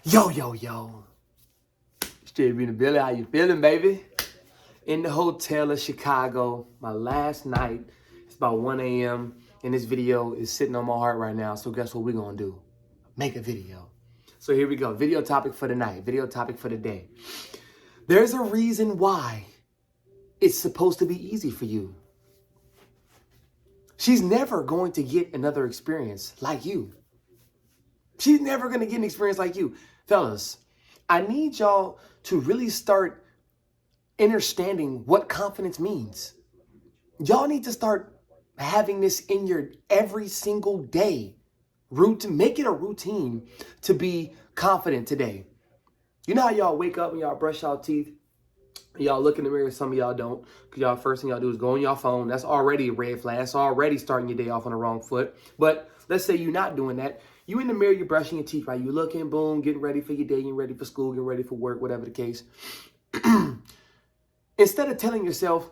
Yo, yo, yo. Straight in the Billy, how you feeling, baby? In the hotel of Chicago, my last night. It's about 1 a.m. and this video is sitting on my heart right now. So guess what we're gonna do? Make a video. So here we go. Video topic for the night. Video topic for the day. There's a reason why it's supposed to be easy for you. She's never going to get another experience like you. She's never going to get an experience like you. Fellas, I need y'all to really start understanding what confidence means. Y'all need to start having this in your every single day. Make it a routine to be confident today. You know how y'all wake up and y'all brush y'all teeth? Y'all look in the mirror, some of y'all don't. Because y'all first thing y'all do is go on your phone. That's already a red flag. That's already starting your day off on the wrong foot. But let's say you're not doing that. You in the mirror, you're brushing your teeth, right? You looking, boom, getting ready for your day, getting ready for school, getting ready for work, whatever the case. Instead of telling yourself,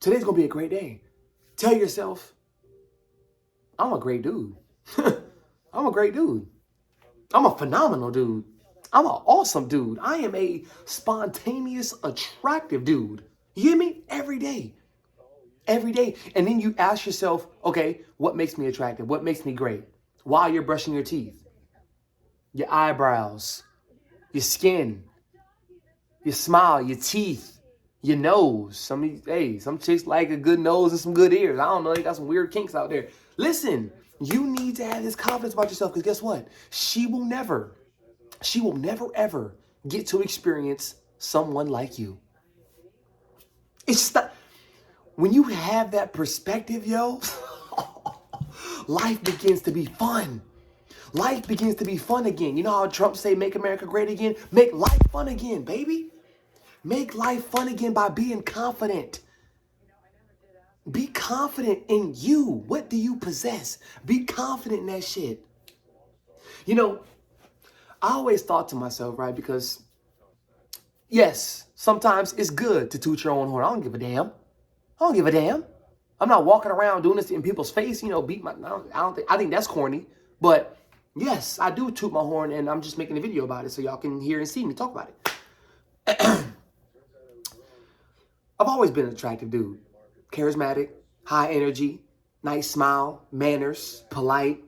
today's going to be a great day, tell yourself, I'm a great dude. I'm a great dude. I'm a phenomenal dude. I'm an awesome dude. I am a spontaneous, attractive dude. You hear me? Every day. Every day. And then you ask yourself, okay, what makes me attractive? What makes me great? While you're brushing your teeth, your eyebrows, your skin, your smile, your teeth, your nose. Some chicks like a good nose and some good ears. I don't know. They got some weird kinks out there. Listen, you need to have this confidence about yourself because guess what? She will never ever get to experience someone like you. It's not, when you have that perspective, yo, life begins to be fun. Life begins to be fun again. You know how Trump say, make America great again? Make life fun again, baby. Make life fun again by being confident. Be confident in you. What do you possess? Be confident in that shit. You know, I always thought to myself, right, because yes, sometimes it's good to toot your own horn. I don't give a damn. I don't give a damn. I'm not walking around doing this in people's face, I think that's corny. But yes, I do toot my horn and I'm just making a video about it so y'all can hear and see me talk about it. I've always been an attractive dude. Charismatic, high energy, nice smile, manners, polite.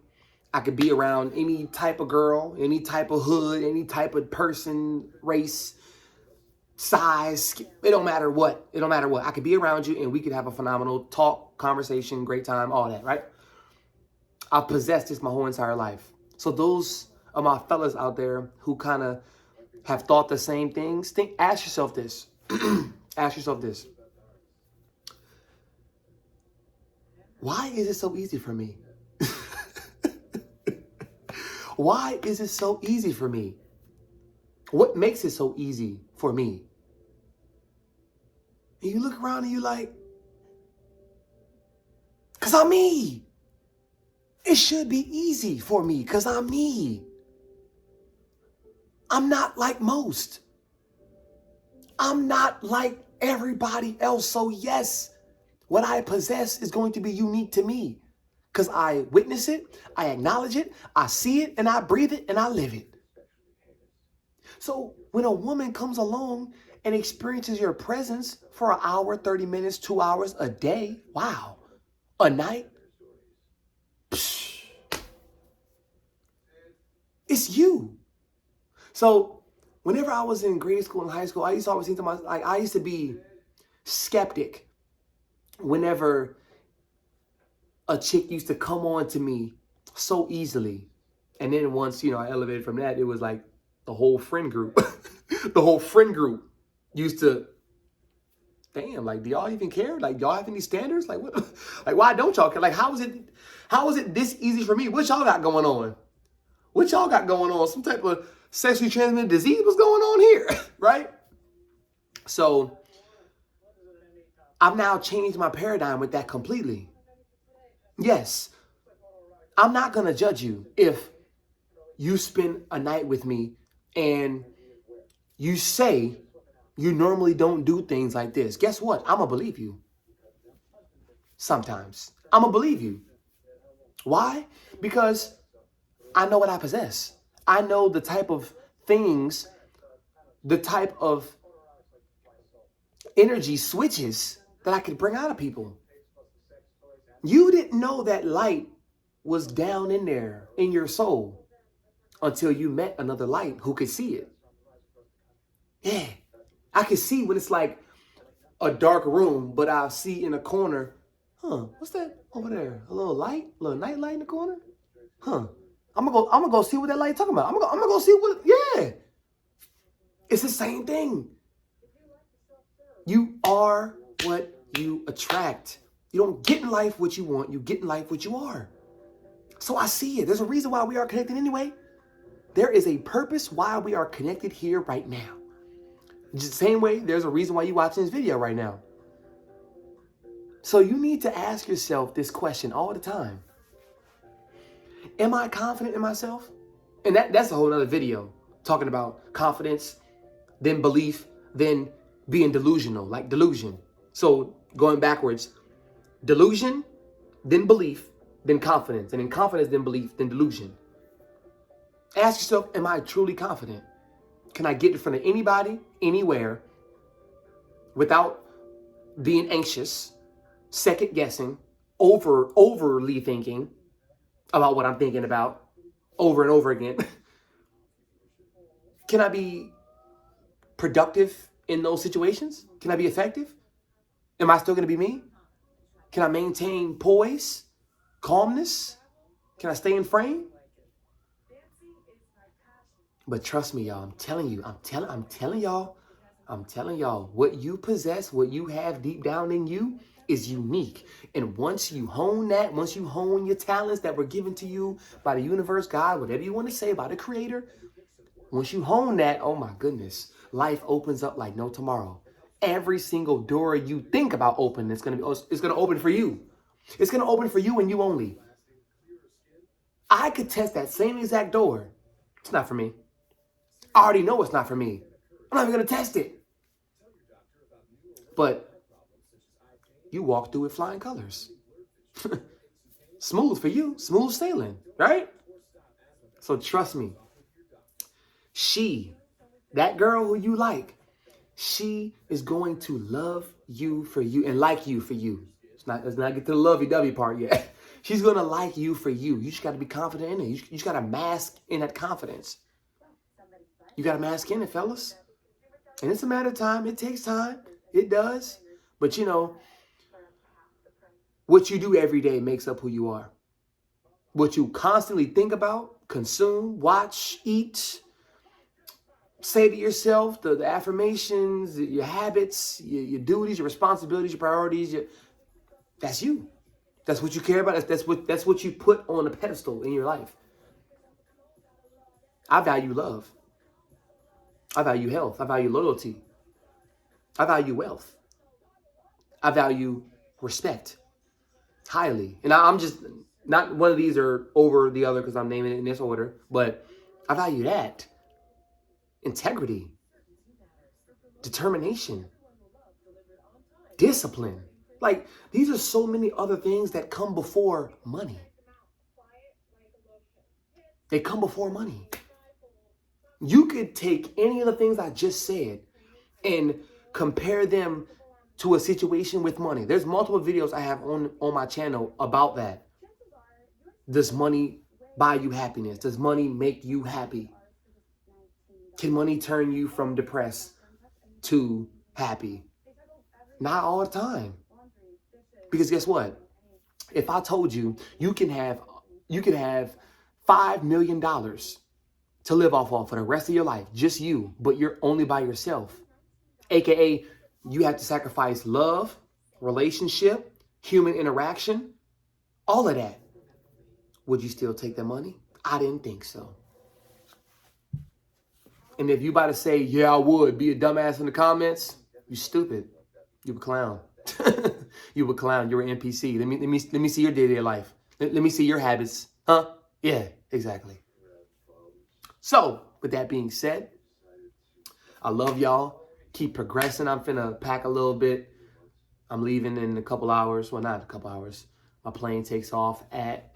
I could be around any type of girl, any type of hood, any type of person, race, size. It don't matter what. It don't matter what. I could be around you and we could have a phenomenal talk, conversation, great time, all that, right? I've possessed this my whole entire life. So those are my fellas out there who kind of have thought the same things. Ask yourself this. Ask yourself this. Why is it so easy for me? Why is it so easy for me? What makes it so easy for me? And you look around and you like, because I'm me. It should be easy for me because I'm me. I'm not like most. I'm not like everybody else. So yes, what I possess is going to be unique to me because I witness it, I acknowledge it, I see it, and I breathe it, and I live it. So when a woman comes along and experiences your presence for an hour, 30 minutes, 2 hours, a day, wow, a night, it's you. So whenever I was in grade school and high school, I used to always think to myself, like, I used to be skeptic whenever a chick used to come on to me so easily. And then once, I elevated from that, it was like the whole friend group. The whole friend group used to, damn, like, do y'all even care? Like, y'all have any standards? Like, what? Like, why don't y'all care? Like, how is it this easy for me? What y'all got going on? What y'all got going on? Some type of sexually transmitted disease? What's going on here? Right? So I've now changed my paradigm with that completely. Yes, I'm not going to judge you if you spend a night with me and you say you normally don't do things like this. Guess what? I'm going to believe you. Sometimes. I'm going to believe you. Why? Because I know what I possess. I know the type of things, the type of energy switches that I could bring out of people. You didn't know that light was down in there in your soul until you met another light who could see it. Yeah, I can see when it's like a dark room, but I'll see in a corner, what's that over there? A little light, a little night light in the corner? I'm gonna go see what that light talking about. I'm gonna go see what, yeah. It's the same thing. You are what you attract. You don't get in life what you want, you get in life what you are. So I see it. There's a reason why we are connected anyway. There is a purpose why we are connected here right now. Just the same way, there's a reason why you're watching this video right now. So you need to ask yourself this question all the time. Am I confident in myself? And that's a whole other video talking about confidence, then belief, then being delusional, like delusion. So going backwards, delusion, then belief, then confidence, and then confidence, then belief, then delusion. Ask yourself, am I truly confident? Can I get in front of anybody, anywhere, without being anxious, second guessing, overly thinking about what I'm thinking about over and over again? Can I be productive in those situations? Can I be effective? Am I still going to be me? Can I maintain poise, calmness? Can I stay in frame? But trust me, y'all, I'm telling y'all, what you possess, what you have deep down in you is unique. And once you hone that, once you hone your talents that were given to you by the universe, God, whatever you want to say, by the creator, once you hone that, oh my goodness, life opens up like no tomorrow. Every single door you think about opening, it's gonna open for you. It's gonna open for you and you only. I could test that same exact door. It's not for me. I already know it's not for me. I'm not even going to test it. But you walk through with flying colors. Smooth for you. Smooth sailing, right? So trust me. That girl who you like, she is going to love you for you and like you for you. Let's not get to the lovey-dovey part yet. She's going to like you for you. You just got to be confident in it. You just got to mask in that confidence. You got to mask in it, fellas. And it's a matter of time. It takes time. It does. But you know, what you do every day makes up who you are. What you constantly think about, consume, watch, eat, say to yourself, the affirmations, your habits, your duties, your responsibilities, your priorities, that's you. That's what you care about. That's what you put on a pedestal in your life. I value love. I value health. I value loyalty. I value wealth. I value respect highly. And I'm just, not one of these are over the other because I'm naming it in this order, but I value that. Integrity, determination, discipline. Like, these are so many other things that come before money. They come before money. You could take any of the things I just said and compare them to a situation with money. There's multiple videos I have on my channel about that. Does money buy you happiness? Does money make you happy? Can money turn you from depressed to happy? Not all the time. Because guess what? If I told you you can have $5 million to live off of for the rest of your life, just you, but you're only by yourself. AKA, you have to sacrifice love, relationship, human interaction, all of that. Would you still take that money? I didn't think so. And if you about to say, yeah, I would, be a dumbass in the comments, you stupid. You a clown. You a clown. You're an NPC. Let me see your day-to-day life. Let me see your habits. Huh? Yeah, exactly. So, with that being said, I love y'all. Keep progressing. I'm finna pack a little bit. I'm leaving in a couple hours. Well, not a couple hours. My plane takes off I'll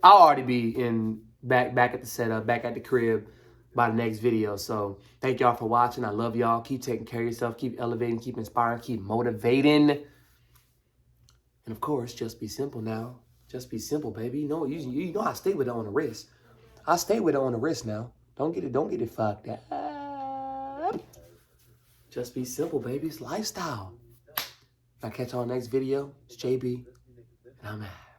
already be in back at the setup, back at the crib by the next video. So thank y'all for watching. I love y'all. Keep taking care of yourself. Keep elevating. Keep inspiring. Keep motivating. And of course, just be simple now. Just be simple, baby. You know I stay with it on the wrist. I stay with it on the wrist now. Don't get it fucked up. Just be simple, baby. It's lifestyle. I'll catch y'all next video. It's JB, and I'm out.